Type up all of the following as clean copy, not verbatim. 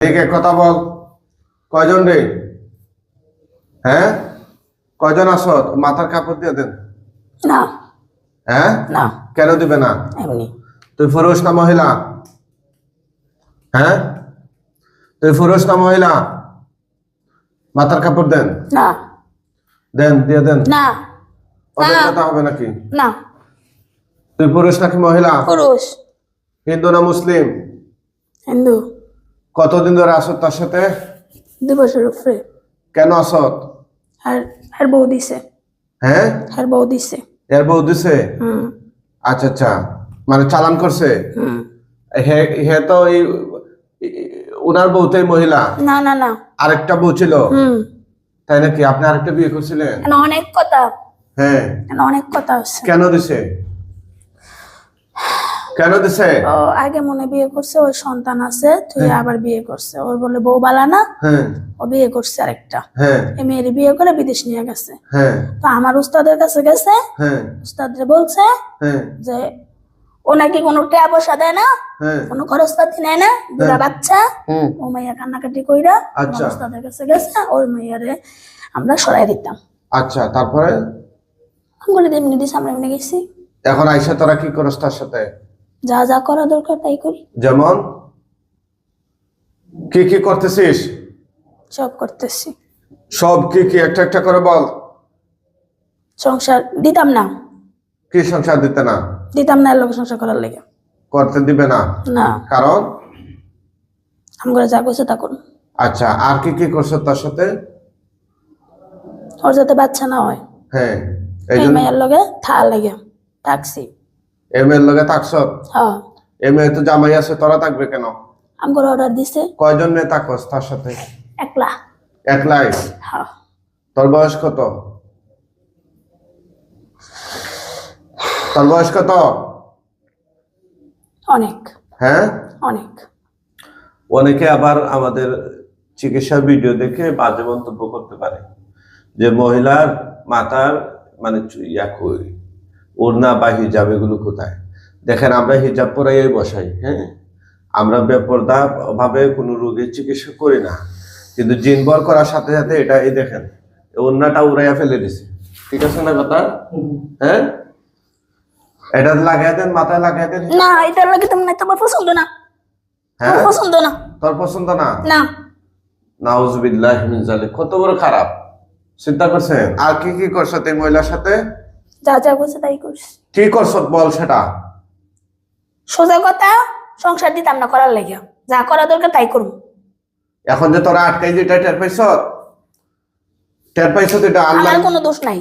ঠিক কথা বল, কয়জন রে? হ্যাঁ, কয়জন আসো? মাথার কাপড় দিয়ে দেন। না হ্যাঁ না, কেন দিবে না? এমনি। তুই পুরুষ না মহিলা? হ্যাঁ, তুই পুরুষ না মহিলা? মাথার কাপড় দেন। না দেন, দিয়ে দেন। না ওদের না কথা হবে নাকি? না, তুই পুরুষ নাকি মহিলা? পুরুষ। হিন্দু না মুসলিম? হিন্দু। কতদিন ধরে আসত তার সাথে? 2 বছর উপরে। কেন আসত? আর আর বউ দিছে। হ্যাঁ, আর বউ দিছে। এর বউ দিছে? হুম আচ্ছা আচ্ছা, মানে চালান করছে। হুম। হে হে তো উনার বউতেই মহিলা। না না না। আরেকটা বউ ছিল? হুম। তাই নাকি? আপনি আরেকটা বিয়ে করছিলেন? অনেক কথা। হ্যাঁ, অনেক কথা আছে। কেন দিছে? কেন দিছে? ও আগে মনে বিয়ে করছে, ওর সন্তান আছে, তুই আবার বিয়ে করছে। ওর বলে বউ বালা না। হ্যাঁ ও বিয়ে করছে আরেকটা। হ্যাঁ এই মেয়ের বিয়ে করে বিদেশ নিয়ে গেছে। হ্যাঁ তো আমার উস্তাদের কাছে গেছে। হ্যাঁ উস্তাদরে বলছে হ্যাঁ যে ও নাকি কোনো টাকা পয়সা দেয় না, হ্যাঁ কোনো খরচপাতি নেয় না, বুড়া বাচ্চা। হুম, ও মাইয়া কান্নাকাটি কইরা আচ্ছা। উস্তাদের কাছে গেছে, ওর মাইয়ারে আমরা সরাই দিতাম। আচ্ছা, তারপরে? বলে এমনি দিস, আমরা এমনি গেছি। এখন আইসা তোরা কি করস তার সাথে? যা যা করা দরকার তাই করি। যেমন কি কি করতেছিস? সব করতেছি। সব কি কি একটা একটা করে বল। সংসার দিতাম না। কি সংসার দিতে না? দিতাম না, লোক সংসার করার লেগে। করতে দিবে না? না, কারণ? আমরা যা করছে তা করুন। আচ্ছা, আর কি কি করছো তার সাথে? ওর যাতে বাচ্চা না হয়, হ্যাঁ, এই এই জন্য মেয়ের লগে থা লেগে থাকছি। এম এর লগে থাকছ? হ্যাঁ, এম এ তো জামাই আছে, তোরা থাকবে কেন? আমগর অর্ডার দিছে। কয়জন মেয়ে থাকস তার সাথে? একলা। একলাই? হ্যাঁ। তোর বয়স কত? তোর বয়স কত? অনেক হ্যাঁ, অনেক। অনেকে আবার আমাদের চিকিৎসা ভিডিও দেখে বাজে মন্তব্য করতে পারে যে মহিলার মাথার মানে ওড়না বা হিজাব এগুলো কোথায়? দেখেন, আমরা হিজাব পরাই বসাই। হ্যাঁ, আমরা বেপরদা ভাবে কোনো রোগের চিকিৎসা করি না, কিন্তু জিনবর করার সাথে সাথে এটা এই দেখেন ওড়নাটা উড়াইয়া ফেলে দিছে। ঠিক আছে না কথা? হ্যাঁ, এটা লাগাই দেন, মাথায় লাগাই দেন। না, এটা লাগে তুমি না, তোমার পছন্দ না। হ্যাঁ, পছন্দ না। তোর পছন্দ না? না। নাউজুবিল্লাহ মিন যালিক। কত বড় খারাপ চিন্তা করছেন? আর কি কি করছো এই মহিলার সাথে? যা যা করছে তাই করছি। কি করছো বল সেটা। সোজা কথা, সংসার দিতাম না করার লেগে। যা করা দরকার তাই করুন। এখন যে তোরা আটকাই যেটা টের পাইছ, টের পাইছ তো এটা আল্লাহ। আমার কোনো দোষ নাই।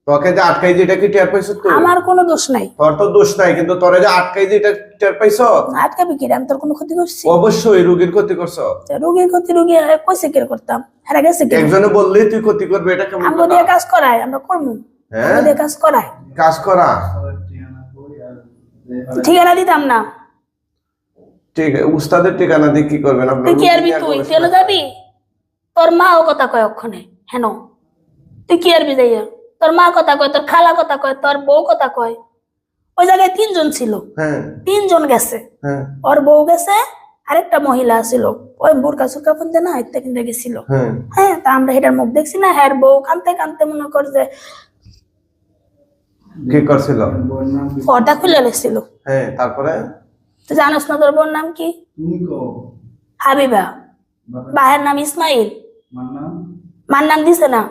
তোকে যে আটকাই যেটা কি টের পাইছ তুই? আমার কোনো দোষ নাই। তোর তো দোষ নাই, কিন্তু তোরে যে আটকাই যেটা টের পাইছ। আটকাবি কি রে? আমি তোর কোনো ক্ষতি করছি? অবশ্যই রোগীর ক্ষতি করছো। রোগীর ক্ষতি রোগী কইছে কি করতাম? হেরা গেছে কি? একজনে বললেই তুই ক্ষতি করবে, এটা কেমন আমরা দিয়ে কাজ করাই, আমরা করবো। হ্যাঁ, আমরা দিয়ে কাজ করাই। কাজ করা ঠিকানা দিতাম না। ঠিক, উস্তাদের ঠিকানা দিয়ে কি করবেন আপনি? তুই কি আরবি? তুই চলে যাবি? তোর মা ও কথা কয় ওখানে। হেন তুই কি আরবি যাইয়া? তোর মা কথা কয়, তোর খালা কথা কয়, তোর বউ কথা কয়। ওই জায়গায় 3 জন ছিল। হ্যাঁ 3 জন গেছে। হ্যাঁ ওর বউ গেছে, আরেকটা মহিলা ছিল, ওই বোরকা সুরকা পনতে না এতে কিনতে গেছিল। হ্যাঁ হ্যাঁ, তা আমরা এটার মুখ দেখছি না। হ্যাঁ, বউ কানতে কানতে মনে কর যে কি করছিল? পর্দা খুলে লেছিল। হ্যাঁ, তারপরে? তুই জানোস না তোর বোন নাম কি? হাবিবা। বাহের নাম ইসমাইল। মার নাম দিছে না।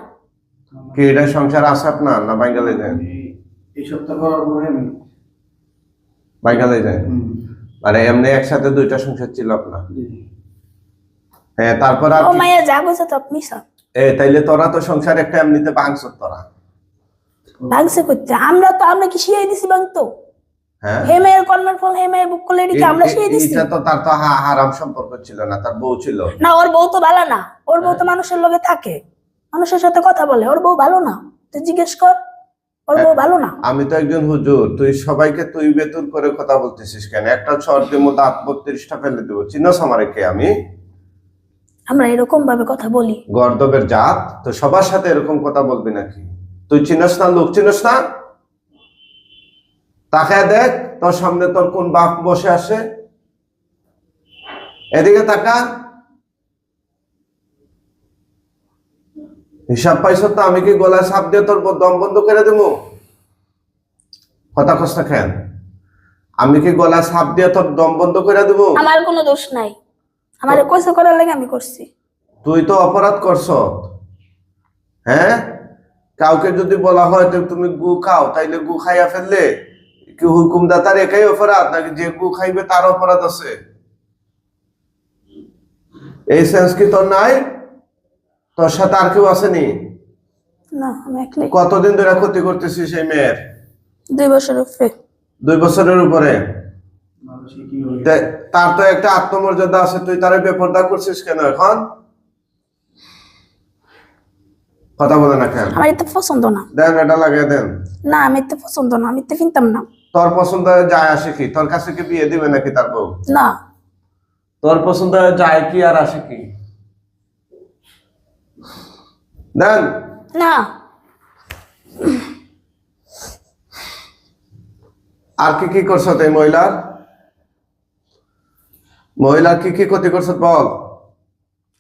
কি এটা সংসার আছে আপনার না বাঙ্গালে যায়? এই সপ্তাহ করার পরে আমি বাঙ্গালে যায় মানে এমনি একসাথে 2টা সংসার ছিল আপনার? হ্যাঁ, তারপর আর ও মাইয়া যা কইছে তো মিছা। তাইলে তোরা তো সংসার একটা এমনিতে ভাঙছ তোরা। ভাঙছে করতে আমরা কি শিয়াই দিছি ভাঙতো? হ্যাঁ, হে মেয়ের কর্মের ফল হে মেয়ের বুক করলে এদিকে আমরা শিয়াই দিছি। এটা তো তার তো হারাম সম্পর্ক ছিল না, তার বউ ছিল না, ওর বউ তো ভালো না। ওর বউ তো মানুষের লগে থাকে, মানুষের সাথে কথা বলে। ওর বউ ভালো না, তুই জিজ্ঞেস কর। ওর বউ ভালো না। আমি তো একজন হুজুর, তুই সবাইকে তুই বেতুর করে কথা বলতেছিস কেন? একটা শর্তের মধ্যে 38টা ফেলে দেবো। চিনস আমারে কে আমি? আমরা এরকম ভাবে কথা বলি। গর্দবের জাত তো সবার সাথে এরকম কথা বলবি নাকি? তুই চিনস না? লোক চিনস না? তাকায় দেখ তোর সামনে তোর কোন বাপ বসে আসে, এদিকে তাকা। হিসাব পাইছ তো আমি কি গলায় সাপ দিয়ে তোর দম বন্ধ করে দেবো? কথা কষ্ট খেন, আমি কি গলায় সাপ দিয়ে তোর দম বন্ধ করে দেবো? আমার কোনো দোষ নাই, আমার কইছে করার লাগে আমি করছি। তুই তো অপরাধ করছ। হ্যাঁ, কাউকে যদি বলা হয় তো তুমি গু খাও, তাইলে গু খাইয়া ফেললে কি হুকুমদাতার একাই অপরাধ নাকি যে গু খাইবে তার অপরাধ আছে? এই সেন্স কি তোর নাই? তোর সাথে আর কেউ আসেনি? না, আমি একলাই। কতদিন ধরে ক্ষতি করতেছিস সেই মেয়ের? 2 বছর উপরে। 2 বছরের উপরে। মানুষে কি হয়ে তার তো একটা আত্মমর্যাদা আছে, তুই তারে বেপরদা করছিস কেন এখন? কথা বলে না কেন? আমার এতে পছন্দ না। দেন, এটা লাগিয়ে দেন। না, আমি এতে পছন্দ না, আমি এতে কিনতাম না। তোর পছন্দ হয়ে যায় আসে কি? তোর কাছে কি বিয়ে দিবে নাকি তার বউ? না। তোর পছন্দ হয়ে যায় কি আর আসে কি? দেন। না। আর কি কি করছ এই মহিলার কি কি ক্ষতি করছ বল?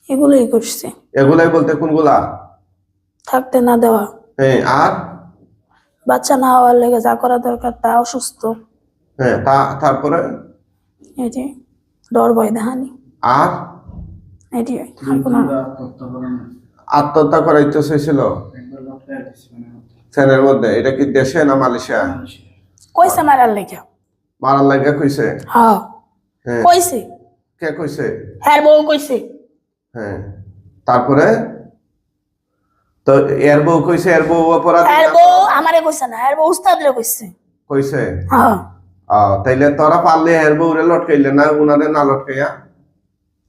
এগুলোই করছে। এগুলাই বলতে কোনগুলা? থাকতে না দেওয়া, হ্যাঁ, আর বাচ্চা না হওয়ার লেগে যা করা দরকার, তা অসুস্থ, হ্যাঁ, তারপরে এই যে ডর ভয় দেখানি, আর এটি আর কোনো না। আত্মহত্যা করেন না? আত্মহত্যা করার ইচ্ছা ছিল একবার লটকায় দিছি মানে ফ্যানের মধ্যে। এটা কি দেশে না মালয়েশিয়া? মানুষে কইছে মারার লেগে। মারার লাগে কইছে? হ্যাঁ, হ্যাঁ, কইছে। কে কইছে? হ্যাঁ, বউ কইছে। হ্যাঁ, তারপরে তো এর বউ কইছে, এর বউ অপরাধ হ্যাঁ, বউ আমারে কইছে না, হ্যাঁ বউ উস্তাদরে কইছে। কইছে? হ্যাঁ। তাইলে তোরা পারলে এর বউরে লটকাইলে না, উনারে না লটকাইয়া?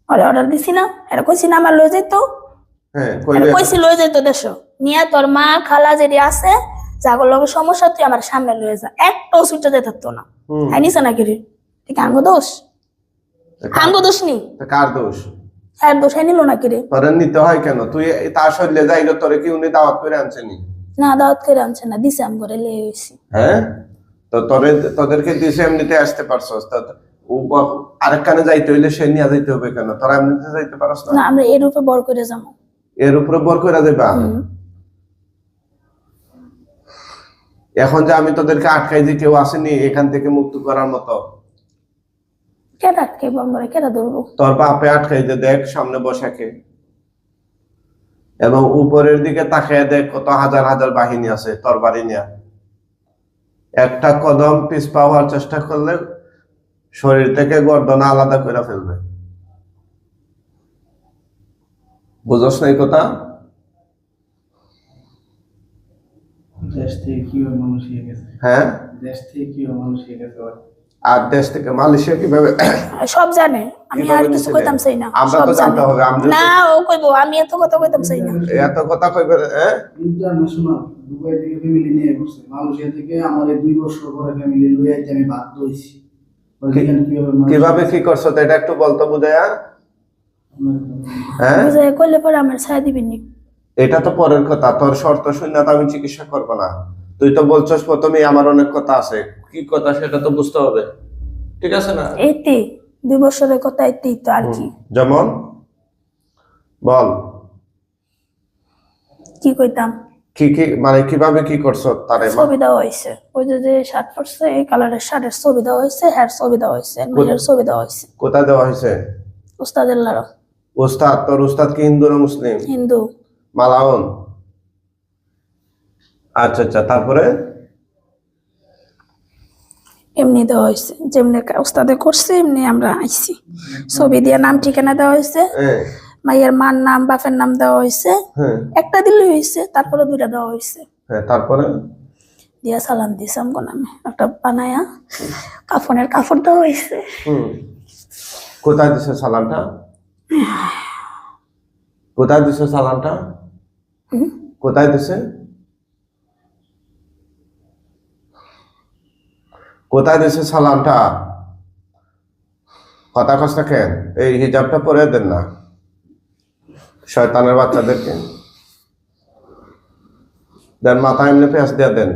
আরে অর্ডার দিছি না, এটা কইছি না আমার লয়ে যাইতো। হ্যাঁ, এটা কইলে কইছি লয়ে যাইতো দেশ নিয়া, তোর মা খালা যেটি আছে যাগর লগে সমস্যা তুই আমার সামনে লয়ে যা, একটাও ছুটে যেতে থাকতো না। হ্যাঁ, নিছে নাকি রে? ঠিক আঙ্গ দোষ, আঙ্গ দোষ নি, তা কার দোষ? হ্যাঁ দোষ নিল নাকি রে? তোরে নিতে হয় কেন? তুই তার শরীরে যাইলো, তোরে কি উনি দাওয়াত করে আনছেনি? না, দাওয়াত করে আনছে না, দিছে আম করে লে হইছি। হ্যাঁ, তো তোদেরকে দিছে, এমনিতে আসতে পারছস। আরেক কানে যাইতে হইলে সে নিয়ে যাইতে হবে কেন? তোরা এমনিতে যাইতে পারস না? না, আমরা এর উপরে বড় করে যাবো। এর উপরে বর করে যাইবা? এখন যে আমি তোদেরকে আটকাই যে কেউ আসেনি এখান থেকে মুক্ত করার মতো? কেটা আটকাইবো আমরা, কেটা ধরবো? তোর বাপে আটকাই যে, দেখ সামনে বসাকে, এবং উপরের দিকে তাকিয়ে দেখ কত হাজার হাজার বাহিনী আছে তোর বাড়ি নিয়ে। একটা কদম পিছ পাওয়ার চেষ্টা করলে শরীর থেকে গর্দনা আলাদা করে ফেলবে। বুঝস না এই কথা? দেশ থেকে কিভাবে মানুষ হয়ে গেছে, হ্যাঁ, দেশ থেকে কিভাবে মানুষ হয়ে গেছে আর দেশ থেকে মালয়েশিয়া কিভাবে? সব জানে, আমি আর কিছু নিছিলে? কইতাম চাই না, আমরা সব তো জানে। জানতে হবে। আমরা না, ও কইবো, আমি এত কথা কইতাম চাই না। এত কথা কইবে? হ্যাঁ, ইন্টারন্যাশনাল দুবাই থেকে ফ্যামিলি নিয়ে করছে, মালয়েশিয়া থেকে আমার 2 বছর পরে ফ্যামিলি লয়ে আইতে আমি বাধ্য হইছি। কিভাবে কি করছো তো এটা একটু বলতো বুঝায়া। হ্যাঁ, বুঝে কইলে পরে আমার ছায়া দিবেন নি। এটা তো পরের কথা, তোর শর্ত শুনে তো আমি চিকিৎসা করবো না। তুই তো বলছস প্রথমে আমার অনেক কথা আছে, কি কথা সেটা তো বুঝতে হবে, ঠিক আছে না? এইতে 2 বছরের কথা, এইতেই তো আর কি। যেমন বল, কি কইতাম? কি কি মানে কিভাবে কি করছো তারে? ছবি দেওয়া হয়েছে, ওই যে শার্ট পরছে এই কালারের শার্টের ছবি দেওয়া হয়েছে, হ্যার ছবি দেওয়া হয়েছে, মেয়ের ছবি দেওয়া হয়েছে। কোথায় দেওয়া হয়েছে? উস্তাদের লারো। ওস্তাদ? তোর উস্তাদ কি হিন্দু না মুসলিম? হিন্দু। মালাউন? আচ্ছা আচ্ছা, তারপরে? এমনি দেওয়া হয়েছে, যেমনি উস্তাদে করছে এমনি আমরা আইছি। ছবি দিয়ে নাম ঠিকানা দেওয়া হয়েছে, হ্যাঁ, মাইয়ের মার নাম বাপের নাম দেওয়া হয়েছে। হ্যাঁ, একটা দিলে হয়েছে, তারপরে 2টা দেওয়া হয়েছে। হ্যাঁ, তারপরে? দিয়া সালাম দিছে আমগো নামে, একটা বানায়া কাফনের কাপড় দেওয়া হয়েছে। কোথায় দিছে সালামটা? কোথায় দিছে সালামটা? কোথায় দিছে? কোথায় দিছে সালামটা? কথা কষ্ট কেন? এই হিজাবটা পরে দেন না শয়তানের বাচ্চাদেরকে। দেন, মাথা এমনি পেঁয়াজ দিয়ে দেন।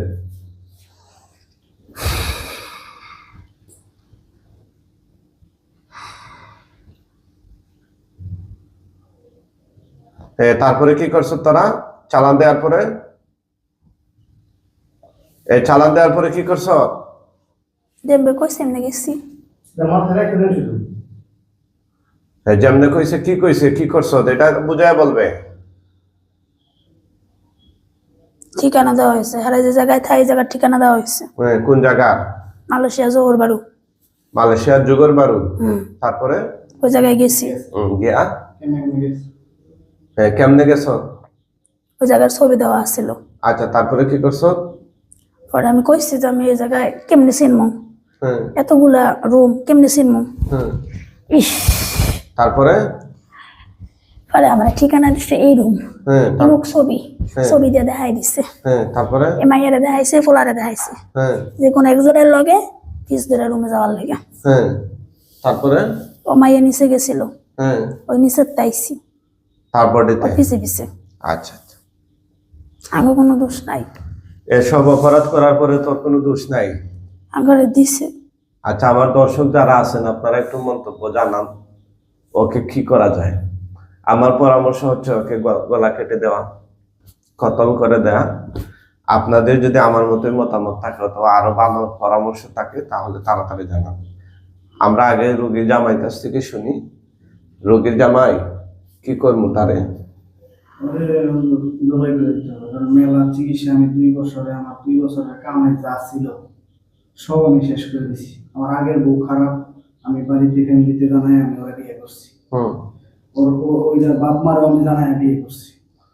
তারপরে কি করছো তোরা? চালান দেওয়ার পরে এই চালান দেওয়ার পরে কি করছ? দেবে কইছে এমনি গেছি। মাথায় রেখে দেন শুধু। যেমনে কইছে কি করছো এটা বুঝায় বলবে। ঠিকানা দেওয়া হয়েছে, আর যে জায়গায় থাই জায়গার ঠিকানা দেওয়া হয়েছে। কোন জায়গা? মালয়েশিয়া জোহর বাড়ু। মালয়েশিয়ার জুগর বারু। তারপরে ওই জায়গায় গেছি। গিয়া কেমনে গেছে? কেমনে গেছো? ওই জায়গার ছবি দেওয়া আছিল। আচ্ছা, তারপরে কি করছো? পরে আমি কইছি যে আমি এই জায়গায় কেমনে চিনমু, হ্যাঁ এতগুলা রুম কেমনে চিনমু। হ্যাঁ। ইস, তারপরে পরে আমার ঠিকানা দিচ্ছে এই রুম, হ্যাঁ লোক ছবি ছবি দিয়ে দেখাই দিচ্ছে। তারপরে এমাইয়ারে দেখাইছে, ফোলারে দেখাইছে হ্যাঁ যে কোনো একজনের লগে পিস ধরে রুমে যাওয়ার লাগে। হ্যাঁ। তারপরে ও মাইয়া নিচে গেছিল, হ্যাঁ ওই নিচে তাইছি তারপরে পিছে পিছে। আচ্ছা আচ্ছা, আগে কোনো দোষ নাই, এসব অপরাধ করার পরে তোর কোনো দোষ নাই। আগে দিছে। আচ্ছা, আমার দর্শক যারা আছেন আপনারা একটু মন্তব্য জানান, ওকে কি করা যায়। আমার পরামর্শ হচ্ছে ওকে গলা কেটে দেওয়া, খতম করে দেওয়া। আপনাদের যদি আমার মতোই মতামত থাকে অথবা আরো ভালো পরামর্শ থাকে তাহলে তাড়াতাড়ি জানান। আমরা আগে রোগীর জামাই কাছ থেকে শুনি। রোগীর জামাই কি করবো তারে? মেলা চিকিৎসা আমি 2 বছরে, আমার 2 বছরের কামাই যা ছিল সব আমি শেষ করে দিছি। আমার আগের বউ খারাপ, আমি বাড়িতে ফ্যামিলিতে জানাই আমি ওরা বিয়ে করছি। ওইটার বাপ মারও আমি জানাই বিয়ে করছি,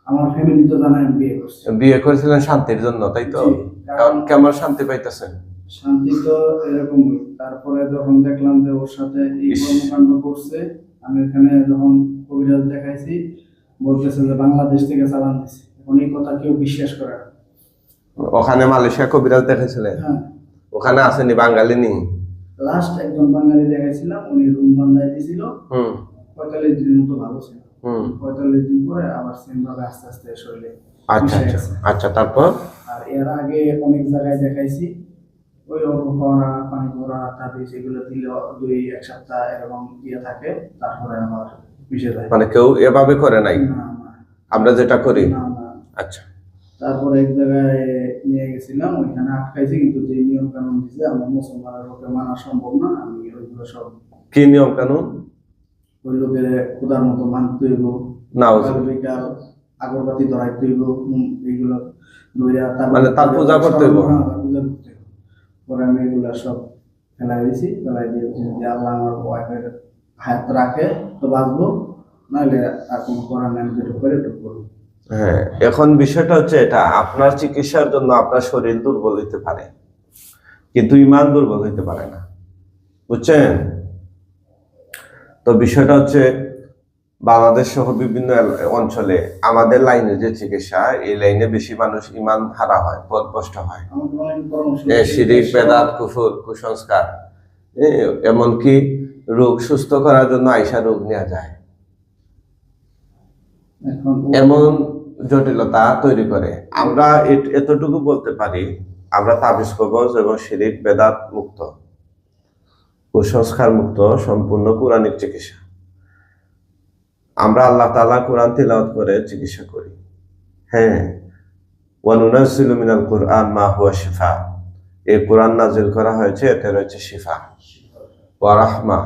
আমার ফ্যামিলি তো জানাই আমি বিয়ে করছি। বিয়ে করেছিলেন শান্তির জন্য, তাই তো? কেমন শান্তি পাইতেছেন? শান্তি তো এরকমই। তারপরে যখন দেখলাম যে ওর সাথে এই কর্মকাণ্ড করছে, আমি ওখানে যখন কবিরাজ দেখাইছি বলতেছে যে বাংলাদেশ থেকে চালান দিছে। এখন এই কথা কেউ বিশ্বাস করে না। ওখানে মালয়েশিয়া কবিরাজ দেখাইছিলেন? হ্যাঁ, ওখানে আসেনি বাঙালি নি? লাস্ট একজন বাঙালি দেখাইছিলাম, উনি রুম বান্ধাই দিছিল। 45 দিনের মতো ভালো ছিল। 45 দিন পরে আবার সেম ভাবে আস্তে আস্তে শরীরে। আচ্ছা আচ্ছা আচ্ছা। তারপর আর এর আগে অনেক জায়গায় দেখাইছি, ওই পড়া পানি পড়া তাবিজ এগুলো দিলে 2-1 সপ্তাহ এরকম দিয়ে থাকে, তারপরে আবার মিশে যায়। মানে কেউ এভাবে করে নাই না না আমরা যেটা করি? না না। আচ্ছা। তারপরে এক জায়গায় নিয়ে গেছিলাম, ওইখানে আটকাইছি, কিন্তু যে নিয়ম কানুন দিছে আমার মুসলমানের পক্ষে মানা সম্ভব না। আমি ওইগুলো সব, কি নিয়ম কানুন? ওই লোকের খোদার মতো মানতে হইব, বিকাল আগরবাতি ধরাইতে হইব, এইগুলো মানে তার পূজা করতে হইব। পূজা করতে হইব। পরে আমি এগুলা সব ফেলাই দিছি, ফেলাই দিয়ে যে আল্লাহ আমার ওয়াইফের হায়াত রাখে তো বাঁচবো, নাহলে আর কোনো করার নাই, যেটা করে একটু করবো। হ্যাঁ, এখন বিষয়টা হচ্ছে এটা, আপনার চিকিৎসার জন্য আপনার শরীর দুর্বল হইতে পারে কিন্তু ইমান দুর্বল হইতে পারে না, বুঝছেন? তো বিষয়টা হচ্ছে বাংলাদেশ সহ বিভিন্ন অঞ্চলে আমাদের লাইনে যে চিকিৎসা, এই লাইনে বেশি মানুষ ইমান হারা হয়, পথভ্রষ্ট হয়। শিরিক, বেদাত, কুফর, কুসংস্কার, এমনকি রোগ সুস্থ করার জন্য আইসা রোগ নেওয়া যায়, এমন জটিলতা তৈরি করে। আমরা এতটুকু বলতে পারি, আমরা তাবিজ কবজ এবং শিরিক বেদাত মুক্ত, কুসংস্কার মুক্ত সম্পূর্ণ কোরআনিক চিকিৎসা। আমরা আল্লাহ তাআলা কোরআন তিলাওয়াত করে চিকিৎসা করি। হ্যাঁ, ওয়া নুনাজ্জিলু মিনাল কুরআন মা হুয়া শিফা, এই কোরআন নাজিল করা হয়েছে, এতে রয়েছে শিফা, ওয়া রাহমা,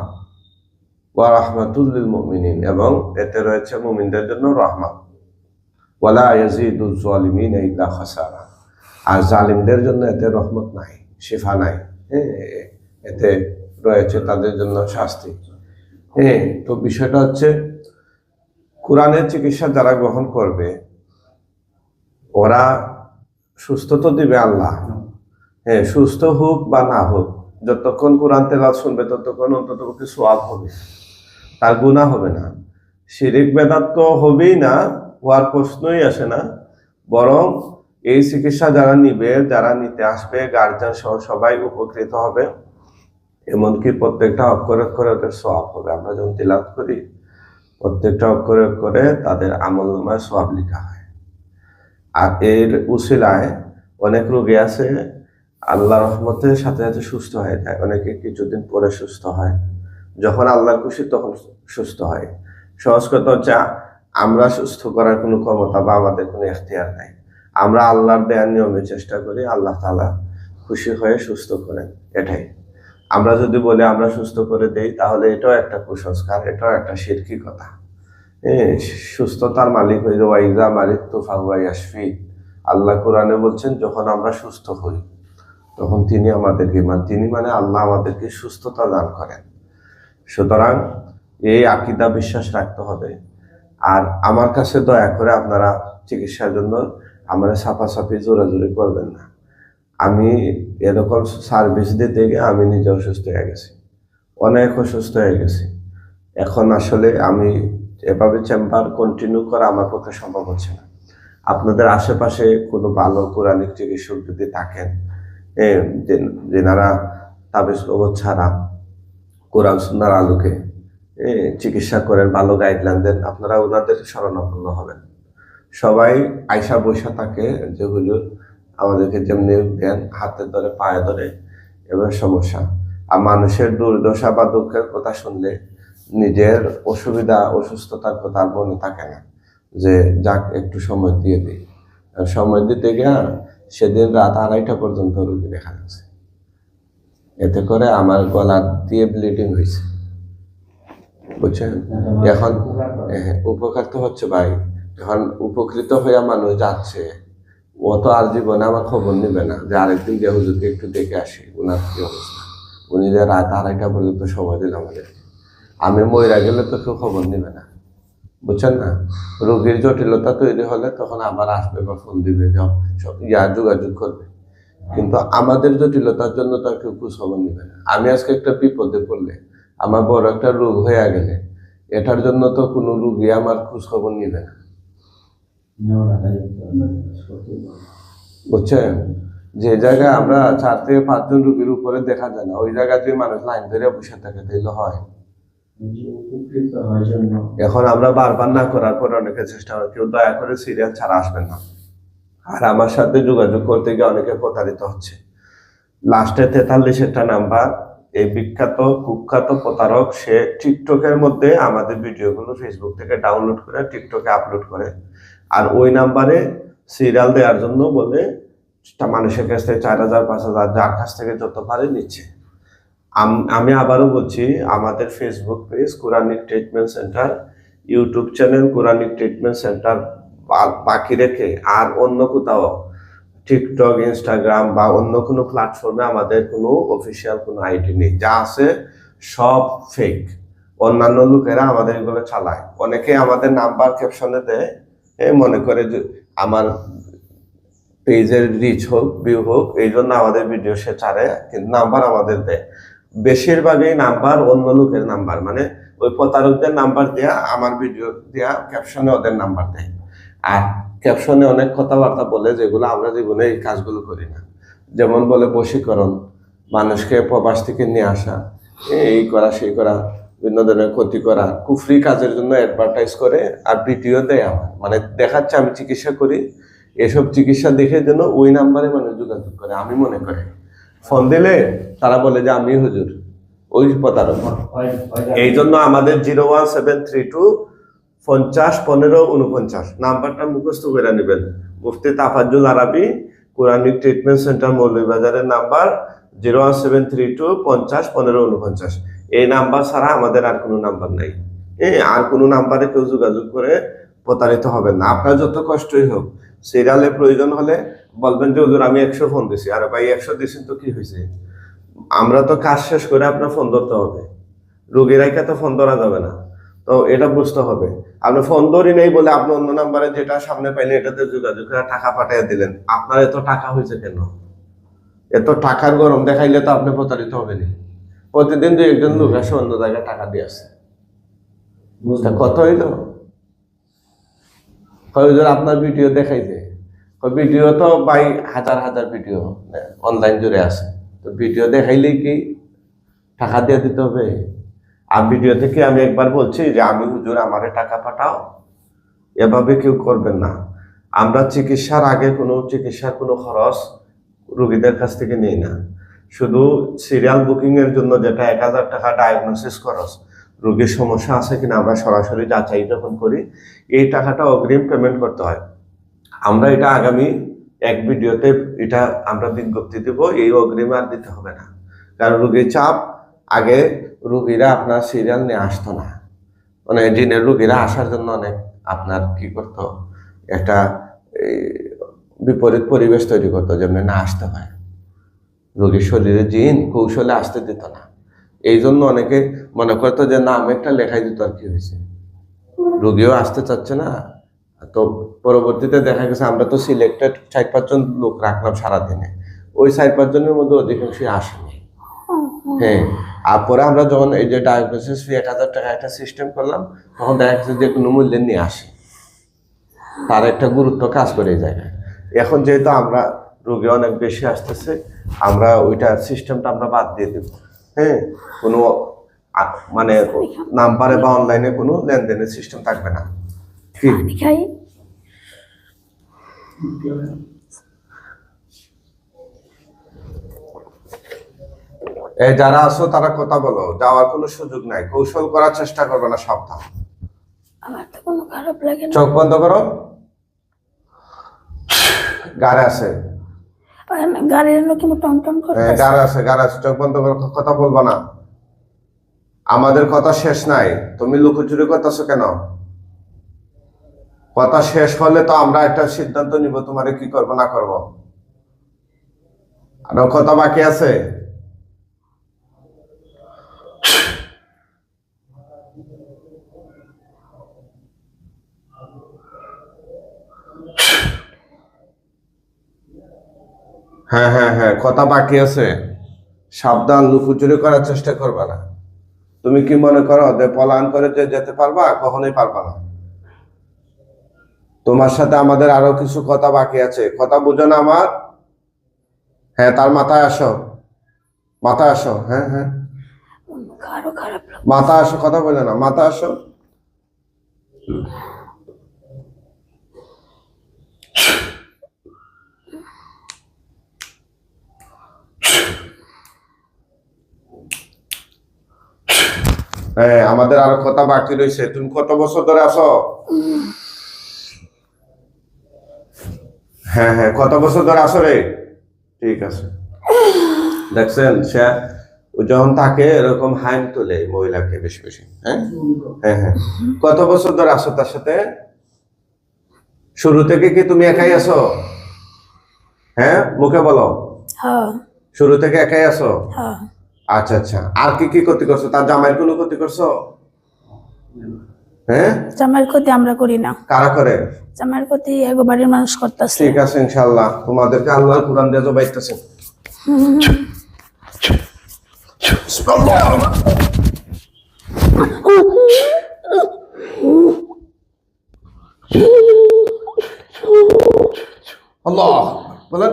ওয়া রাহমাতুল লিল মুমিনিন, এবং এতে রয়েছে মুমিনদের জন্য রহমত। ওয়ালা ইয়াজিদুজ জালিমিনা ইল্লা খাসারা, আর জালিমদের জন্য এতে রহমত নাই, শিফা নাই। এতে রয়েছে তাদের জন্য শাস্তি। তো বিষয়টা হচ্ছে কোরআনের চিকিৎসা যারা গ্রহণ করবে ওরা সুস্থ তো দিবে আল্লাহ। সুস্থ হোক বা না হোক, যতক্ষণ কোরআন তেলাওয়াত শুনবে ততক্ষণ অন্তত কিছু সওয়াব হবে, তার গুনাহ হবে না। শিরিক বেদাত তো হবেই না, হওয়ার প্রশ্নই আসে না। বরং এই চিকিৎসা যারা নিবে, যারা নিতে আসবে, গার্জিয়ান সহ সবাই উপকৃত হবে। এমনকি প্রত্যেকটা অক্ষরে অক্ষরে ওদের সওয়াব হবে। আমরা যখন তিলাওয়াত করি প্রত্যেকটা অক্ষরে অক্ষরে তাদের আমলনামায় সওয়াব লেখা হয়। আর এর উসিলায় অনেক রোগী আছে আল্লাহ রহমতের সাথে সাথে সুস্থ হয়ে যায়, অনেকে কিছুদিন পরে সুস্থ হয়, যখন আল্লাহর খুশি তখন সুস্থ হয়। সহজ কথা হচ্ছে আমরা সুস্থ করার কোনো ক্ষমতা বা আমাদের কোনো এখতিয়ার নাই। আমরা আল্লাহর দেয়ার নিয়মে চেষ্টা করি, আল্লাহ তাআলা খুশি হয়ে সুস্থ করেন, এটাই। আমরা যদি বলি আমরা সুস্থ করে দেই, তাহলে এটাও একটা কুসংস্কার, এটাও একটা শিরকি কথা। সুস্থতার মালিক হয়ে যে ওয়াইজা মারিদতু ফাহুয়া ইয়াশফি। আল্লাহ কোরআনে বলছেন যখন আমরা সুস্থ হই তখন তিনি আমাদেরকে তিনি মানে আল্লাহ আমাদেরকে সুস্থতা দান করেন। সুতরাং এই আকীদা বিশ্বাস রাখতে হবে। আর আমার কাছে দয়া করে আপনারা চিকিৎসার জন্য আমার সাফাসাফি জোরাজোরি করবেন না। আমি এরকম সার্ভিস দিতে গিয়ে আমি নিজে অসুস্থ হয়ে গেছি, অনেক অসুস্থ হয়ে গেছি। এখন আসলে আমি এভাবে চেম্বার কন্টিনিউ করা আমার পক্ষে সম্ভব হচ্ছে না। আপনাদের আশেপাশে কোনো ভালো কোরআনিক চিকিৎসক যদি থাকেন, যেনারা তাবিজ কবজ ছাড়া কোরআন সুন্নাহর আলোকে চিকিৎসা করেন, ভালো গাইডলাইন দেন, আপনারা ওনাদের শরণাপন্ন হবেন। সবাই আয়সা বৈশা থাকে যে হুজুর আমাদেরকে যেমনি দেন, হাতে ধরে পায়ে ধরে, এবার সমস্যা। আর মানুষের দুর্দশা বা দুঃখের কথা শুনলে নিজের অসুবিধা অসুস্থতার কথা আর মনে থাকে না, যে যাক একটু সময় দিয়ে দিই। সময় দিতে গিয়ে সেদিন রাত 2:30 পর্যন্ত রোগী দেখা যাচ্ছে। এতে করে আমার গলা দিয়ে ব্লিডিং হয়েছে, বুঝছেন? এখন উপকার তো হচ্ছে ভাই, এখন উপকৃত হইয়া মানুষ যাচ্ছে, ও তো আর জীবনে আমার খবর নেবে না যে আরেকদিন গিয়ে হুজুরকে একটু দেখে আসি ওনার কি অবস্থা। উনি যে রাত 2:30 পর্যন্ত সময় দিল আমাদের, আমি মইরা গেলে তো কেউ খবর নেবে না, বুঝছেন না? রোগীর জটিলতা তৈরি হলে তখন আবার আসবে বা ফোন দিবে, যোগাযোগ করবে। কিন্তু আমাদের জটিলতার জন্য তো আর কেউ খোঁজ খবর নেবে না। আমি আজকে একটা বিপদে পড়লে, আমার বড় একটা রোগ হয়ে গেলে, এটার জন্য তো কোনো রোগী আমার খোঁজ খবর নেবে না, বুঝছেন? যে জায়গায় আমরা 4 থেকে 5 জন রোগীর উপরে দেখা যায় না, ওই জায়গায় যদি মানুষ লাইন ধরে বসে থাকে তাইলে হয়। এখন আমরা বারবার না করার পর অনেকে চেষ্টা করে, কেউ দয়া করে সিরিয়াল ছাড়া আসবেন না। আর আমার সাথে যোগাযোগ করতে গিয়ে অনেকে প্রতারিত হচ্ছে। লাস্টে 43টা নাম্বার, এই বিখ্যাত কুখ্যাত প্রতারক, সে টিকটকের মধ্যে আমাদের ভিডিওগুলো ফেসবুক থেকে ডাউনলোড করে টিকটকে আপলোড করে, আর ওই নাম্বারে সিরিয়াল দেওয়ার জন্য বলে মানুষের কাছ থেকে 4000 5000 যার কাছ থেকে যত পারে নিচ্ছে। আমি আবারও বলছি, আমাদের Facebook page Quranic treatment centre, YouTube channel Quranic treatment centre বাকি রেখে আর অন্য কোথাও টিকটক, ইনস্টাগ্রাম বা অন্য কোনো প্ল্যাটফর্মে আমাদের কোনো অফিসিয়াল কোনো আইডি নেই। যা আছে সব ফেক। অন্যান্য লোকেরা আমাদের এগুলো চালায়। অনেকে আমাদের নাম্বার ক্যাপশনে দেয়, মনে করে যে আমার পেজের রিচ হোক, ভিউ হোক, এই জন্য আমাদের ভিডিও সে ছাড়ে, কিন্তু নাম্বার আমাদের দেয়। বেশিরভাগই নাম্বার অন্য লোকের নাম্বার, মানে ওই প্রতারকদের নাম্বার দেয়া, আমার ভিডিও দেয়া ক্যাপশনে ওদের নাম্বার দেয়। আর ক্যাপশনে অনেক কথাবার্তা বলে যেগুলো আমরা জীবনে এই কাজগুলো করি না। যেমন বলে বশীকরণ, মানুষকে প্রবাস থেকে নিয়ে আসা, এই করা সেই করা, বিভিন্ন ধরনের ক্ষতি করা, কুফরি কাজের জন্য অ্যাডভার্টাইজ করে আর ভিডিও দেয় আমার, মানে দেখাচ্ছে আমি চিকিৎসা করি। এসব চিকিৎসা দেখে যেন ওই নাম্বারে মানুষ যোগাযোগ করে, আমি মনে করি। ফোন দিলে তারা বলে যে আমি হুজুর, ওই প্রতারক। এই জন্য আমাদের 01732 50 15 49 নাম্বারটা মুখস্থ করে নেবেন। Mufti Tafazzul Arabi Quranic treatment centre মৌলভীবাজারের নাম্বার 01732 50 15 49। এই নাম্বার ছাড়া আমাদের আর কোনো নাম্বার নাই। আর কোনো নাম্বারে কেউ যোগাযোগ করে প্রতারিত হবেন না। আপনার যত কষ্টই হোক, সিরিয়ালে প্রয়োজন হলে বলবেন যে হুজুর আমি 100 ফোন দিছি। আরে ভাই 100 দিয়েছেন তো কি হয়েছে? আমরা তো কাজ শেষ করে আপনার ফোন ধরতে হবে, রোগীরাইকে তো ফোন ধরা যাবে না। তো এটা বুঝতে হবে। আপনি ফোন ধরি নেই বলে আপনি অন্য নাম্বারে যেটা সামনে পাইলে এটাতে যোগাযোগ করে টাকা পাঠিয়ে দিলেন, আপনার এত টাকা হয়েছে কেন? এত টাকার গরম দেখাইলে তো আপনি প্রতারিত হবেন। প্রতিদিন 2-1 লোক আসে অন্য জায়গায় টাকা দিয়ে আসে, কত হইল? আপনার ভিডিও দেখাইছে, ভিডিও তো ভাই হাজার হাজার ভিডিও অনলাইন জুড়ে আছে, তো ভিডিও দেখাইলেই কি টাকা দিয়ে দিতে হবে? আর ভিডিও থেকে আমি একবার বলছি যে আমি হুজুর আমারে টাকা পাঠাও, এভাবে কেউ করবেন না। আমরা চিকিৎসার আগে চিকিৎসার কোনো খরচ রোগীদের কাছ থেকে নেই না। শুধু সিরিয়াল বুকিং এর জন্য যেটা 1000 টাকা ডায়াগনোসিস খরচ, রোগীর সমস্যা আছে কিনা আমরা সরাসরি যাচাই যখন করি, এই টাকাটা অগ্রিম পেমেন্ট করতে হয়। আমরা এটা আগামী এক ভিডিওতে এটা আমরা বিজ্ঞপ্তি দেব, এই অগ্রিম আর দিতে হবে না। কারণ রোগীর চাপ, আগে রোগীরা আপনার সিরিয়াল নিয়ে আসতো না, মানে জিনের রোগীরা আসার জন্য অনেক আপনার কি করতো, একটা বিপরীত পরিবেশ তৈরি করতো, যেমন না আসতে হয়, রোগীর শরীরে জিন কৌশলে আসতে দিত না। এই জন্য অনেকে মনে করতো যে নাম একটা লেখাই দিত আর কি হয়েছে, রোগীও আসতে চাচ্ছে না। তো পরবর্তীতে দেখা গেছে আমরা তো সিলেক্টেড 4-5 জন লোক রাখলাম সারাদিনে, ওই 4-5 জনের মধ্যে অধিকাংশই আসেনি। হ্যাঁ, আর পরে আমরা যখন এই যে ডায়াগনোসিস ফি 1000 টাকা একটা সিস্টেম করলাম, তখন দেখা গেছে যে কোনো মূল্যে নিয়ে আসে, তার একটা গুরুত্ব কাজ করে এই জায়গায়। এখন যেহেতু আমরা রোগী অনেক বেশি আসতেছে, আমরা ওইটা সিস্টেমটা আমরা বাদ দিয়ে দেব। হ্যাঁ, কোনো মানে নাম্বারে বা অনলাইনে কোনো লেনদেনের সিস্টেম থাকবে না। কি খাই এই যারা আছো তারা কথা বলো, যাওয়ার কোনো সুযোগ নাই, কৌশল করার চেষ্টা করবে না, সাবধান। আমার তো কোনো খারাপ লাগে না। চোখ বন্ধ করো, গাড়ি আছে, গাড়ির লোকে টন টন করতে গাড়ি আছে, চোখ বন্ধ করো, কথা বলবা না। আমাদের কথা শেষ নাই, তুমি লুকোচুরি করতেছো কেন? কথা শেষ হলে তো আমরা একটা সিদ্ধান্ত নিব তোমারে কি করব না করব। আর কথা বাকি আছে। হ্যাঁ হ্যাঁ হ্যাঁ, কথা বাকি আছে, সাবধান, লুকোচুরি করার চেষ্টা করবা না। তুমি কি মনে করো যে পলায়ন করে যে যেতে পারবা? কখনোই পারবা না। তোমার সাথে আমাদের আরো কিছু কথা বাকি আছে, কথা বুঝো না আমার? হ্যাঁ, তার মাথায় আসো, মাথায় আসো। হ্যাঁ হ্যাঁ, আরো খারাপ লাগে। মাথা আসো, কথা বলে না, মাথা আসো। হ্যাঁ, আমাদের আরো কথা বাকি রয়েছে। তুমি কত বছর ধরে আছো? হ্যাঁ হ্যাঁ, কত বছর ধরে আছো রে? ঠিক আছে, দেখছেন সে যখন তাকে এরকম হাইম তোলে মহিলাকে বেশি বেশি। হ্যাঁ হ্যাঁ হ্যাঁ, কত বছর ধরে আছো তার সাথে? শুরু থেকে কি তুমি একাই আছো? হ্যাঁ, মুখে বলো। হ্যাঁ শুরু থেকে একাই আছো? হ্যাঁ। আচ্ছা আচ্ছা, আর কি কি ক্ষতি করছো? তার জামাইয়ের কোনো ক্ষতি করছো? হ্যাঁ, জামাইয়ের ক্ষতি আমরা করি না, কারা করে? জামাইয়ের ক্ষতি একবারের মানুষ করতেছে। ঠিক আছে, ইনশাআল্লাহ তোমাদেরকে আল্লাহর কোরআন দিয়ে জবাইতেছে। আল্লাহ বলেন।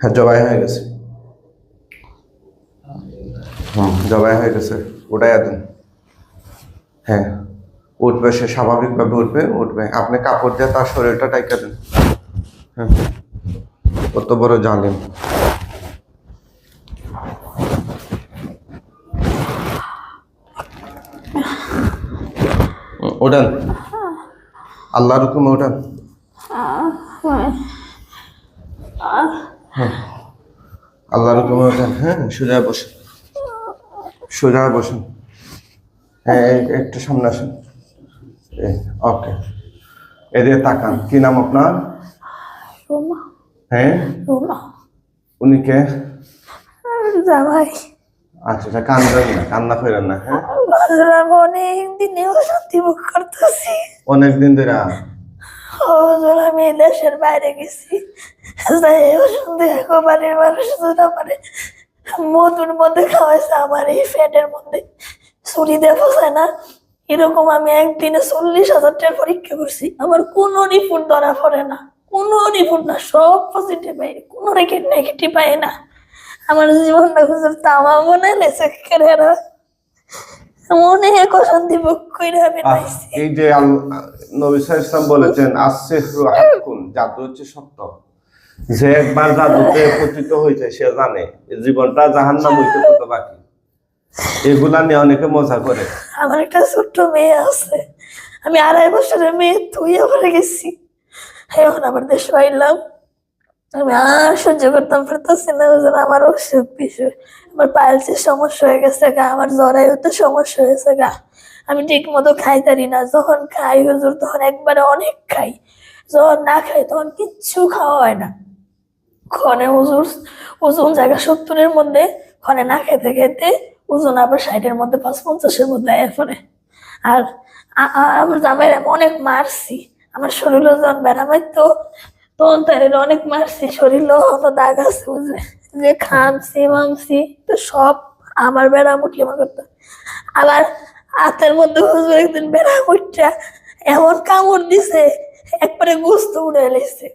হ্যাঁ, জবাই হয়ে গেছে, জবাই হয়ে গেছে, ওটাই দেন। হ্যাঁ, উঠবে, সে স্বাভাবিকভাবে উঠবে। আপনি কাপড় দিয়ে তার শরীরটা টাইকা দেন। হ্যাঁ, কত বড় জানেন। ওঠান, আল্লাহর হুকুমে ওঠান। আল্লাহর হুকুমে ওঠান। হ্যাঁ, সোজা বসেন, সোজা বসেন। হ্যাঁ, একটু সামনে আসেন। ওকে, এদিকে তাকান। কি নাম আপনার? রোমা। হ্যাঁ, রোমা। উনি কে? জামাই। আচ্ছা আচ্ছা, কান্দেন না, কান্না করেন না। হ্যাঁ, অনেক দিনে অশান্তি ভোগ করতেছি। অনেকদিন ধরে। আমি দেশের বাইরে গেছি, অশান্তি একবারের মানুষ না পারে মধুর মধ্যে খাওয়াইছে আমার এই ফ্যাটের মধ্যে, ছুরি দিয়ে ফসায় না এরকম। আমি একদিনে 40,000 টাকার পরীক্ষা করছি, আমার কোনো রিপোর্ট ধরা পড়ে না, কোনো রিপোর্ট না, সব পজিটিভ পাই, কোনো নেগেটিভ পাই না। আমার জীবনটা হুজুর তামা মনে লেছে কেরা মনে এক অশান্তি বুক কইরা আমি পাইছি। এই যে নবী সাল্লাল্লাহু আলাইহি ওয়াসাল্লাম বলেছেন আসসিহরু হাক্কুন, জাদু হচ্ছে সত্য। যে একবার জাদুতে পতিত হয়েছে সে জানে এই জীবনটা জাহান্নাম হইতে কত বাকি। এগুলা নিয়ে অনেকে মজা করে। আমার একটা ছোট্ট মেয়ে আছে, আমি 2.5 বছরের মেয়ে তুই আবার গেছি, এখন আবার দেশে আইলাম। আমি আর সহ্য করতাম পারতেছি না হুজুর, আমার অসুখ বিসুখ, আমার পাইলসের সমস্যা হয়ে গেছে গা, আমার জরায়ুতে সমস্যা হয়েছে গা, আমি ঠিক মতো খাইতারি না। যখন খাই হুজুর তখন একবারে অনেক খাই, যখন না খাই তখন কিচ্ছু খাওয়া হয় না। ক্ষণে হুজুর ওজন জায়গা 70-এর মধ্যে, ক্ষণে না খেতে খেতে ওজন আবার 60-এর মধ্যে 55-এর মধ্যে আয়া পড়ে। আর আমার জামাই অনেক মারছি, আমার শরীরে যখন বেড়া মারতো তখন তার অনেক মারছি, শরীরে হতো দাগ আছে বুঝলে, যে খামছি মামছি তো সব আমার বেড়া মুটলি আমার করতো। আবার হাতের মধ্যে হুজুর একদিন বেড়া মুটটা এমন কামড় দিছে একবারে গোস্ত উড়ে এলেছে।